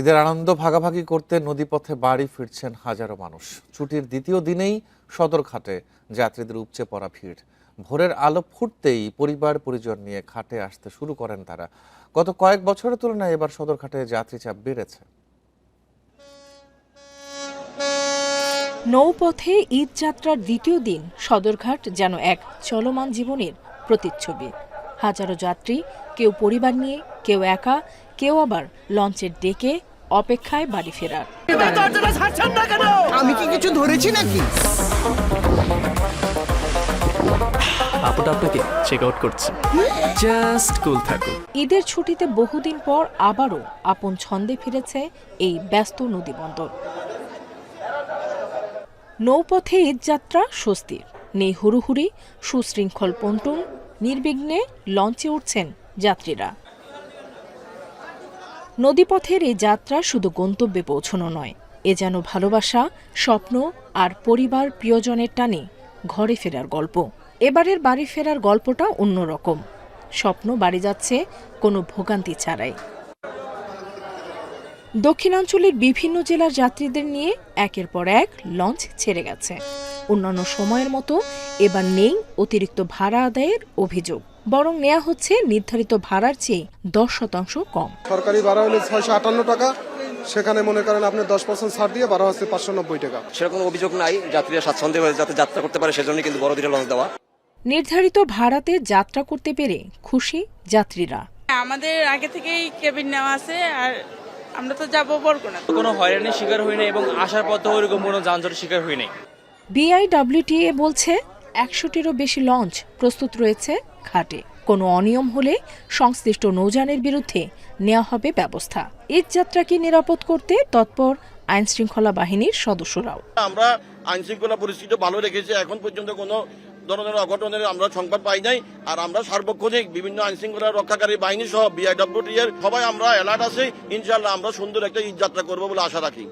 ঈদের আনন্দ ভাগাভাগি করতে নদীপথে বাড়ি ফিরছেন হাজারো মানুষ। ছুটির দ্বিতীয় দিনেই সদরঘাটে যাত্রীদের উপচে পড়া ভিড়। ভোরের আলো ফুটতেই পরিবার পরিজন নিয়ে ঘাটে আসতে শুরু করেন তারা। গত কয়েক বছরের তুলনায় এবার সদরঘাটে যাত্রী চাপ বেড়েছে। নৌপথে ঈদ যাত্রার দ্বিতীয় দিন সদরঘাট যেন এক চলমান জীবনের প্রতিচ্ছবি। হাজারো যাত্রী, কেউ পরিবার নিয়ে, কেউ একা, কেউ আবার লঞ্চের ডেকে অপেক্ষায় বাড়ি ফেরার। আমি কি কিছু ধরেছি নাকি? আপুটা আপনাকে চেক আউট করছে, জাস্ট কুল থাকুন। ঈদের ছুটিতে বহুদিন পর আবারও আপন ছন্দে ফিরেছে এই ব্যস্ত নদীবন্দর। নৌপথে ঈদযাত্রা স্বস্তির, নেই হুড়ুহুড়ি, সুশৃঙ্খল পন্টুন, নির্বিঘ্নে লঞ্চে উঠছেন যাত্রীরা। নদীপথের এই যাত্রা শুধু গন্তব্যে পৌঁছানো নয়, এ যেন ভালোবাসা, স্বপ্ন আর পরিবার প্রিয়জনের টানে ঘরে ফেরার গল্প। এবারের বাড়ি ফেরার গল্পটা অন্যরকম। স্বপ্ন বাড়ি যাচ্ছে কোনো ভোগান্তি ছাড়াই। দক্ষিণাঞ্চলের বিভিন্ন জেলার যাত্রীদের নিয়ে একের পর এক লঞ্চ ছেড়ে গেছে। অন্যান্য সময়ের মতো এবার নেই অতিরিক্ত ভাড়া আদায়ের অভিযোগ, বরং নেওয়া হচ্ছে নির্ধারিত ভাড়ার চেয়ে 10% কম। সরকারি ভাড়া হলে 658 টাকা, সেখানে মনে করেন আপনি 10% ছাড় দিয়ে ভাড়া হচ্ছে 590 টাকা। সেরকম অভিযোগ নাই, যাত্রীরা স্বাচ্ছন্দ্যে যাতে যাত্রা করতে পারে সেজন্য কিন্তু বড় দুটো লঞ্চ দেওয়া। নির্ধারিত ভাড়াতে যাত্রা করতে পেরে খুশি যাত্রীরা। আমাদের আগে থেকেই কেবিন নেওয়া আছে, আর আমরা তো যাবো বরগুনা। কোনো হয়রানির শিকার হই না এবং আসার পথে ওইরকম কোনো যানজটের শিকার হই নাই। বিআইডব্লিউটিএ বলছে 100টিরও বেশি লঞ্চ প্রস্তুত রয়েছে ঘাটে। কোনো অনিয়ম হলে সংশ্লিষ্ট নৌযানের বিরুদ্ধে নেওয়া হবে ব্যবস্থা। ঈদ যাত্রাকে নিরাপদ করতে তৎপর আইন শৃঙ্খলা বাহিনীর সদস্যরাও। আমরা আইন শৃঙ্খলা পরিস্থিতি ভালো রেখেছি, এখন পর্যন্ত কোনো ধরনের অঘটনের আমরা সংবাদ পাই নাই। আর আমরা সার্বক্ষণিক বিভিন্ন আইন শৃঙ্খলা রক্ষাকারী বাহিনী সহ বিআইডব্লিউটি এর সবাই আমরা অ্যালার্ট আছি। ইনশাআল্লাহ আমরা সুন্দর একটা ঈদ যাত্রা করবো বলে আশা রাখি।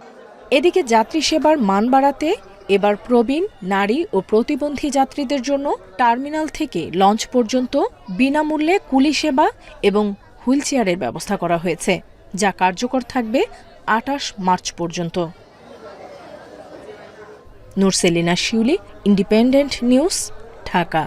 এদিকে যাত্রী সেবার মান বাড়াতে এবার প্রবীণ, নারী ও প্রতিবন্ধী যাত্রীদের জন্য টার্মিনাল থেকে লঞ্চ পর্যন্ত বিনামূল্যে কুলি সেবা এবং হুইলচেয়ারের ব্যবস্থা করা হয়েছে, যা কার্যকর থাকবে 28 মার্চ পর্যন্ত। নুরসেলিনা শিউলি, ইন্ডিপেন্ডেন্ট নিউজ, ঢাকা।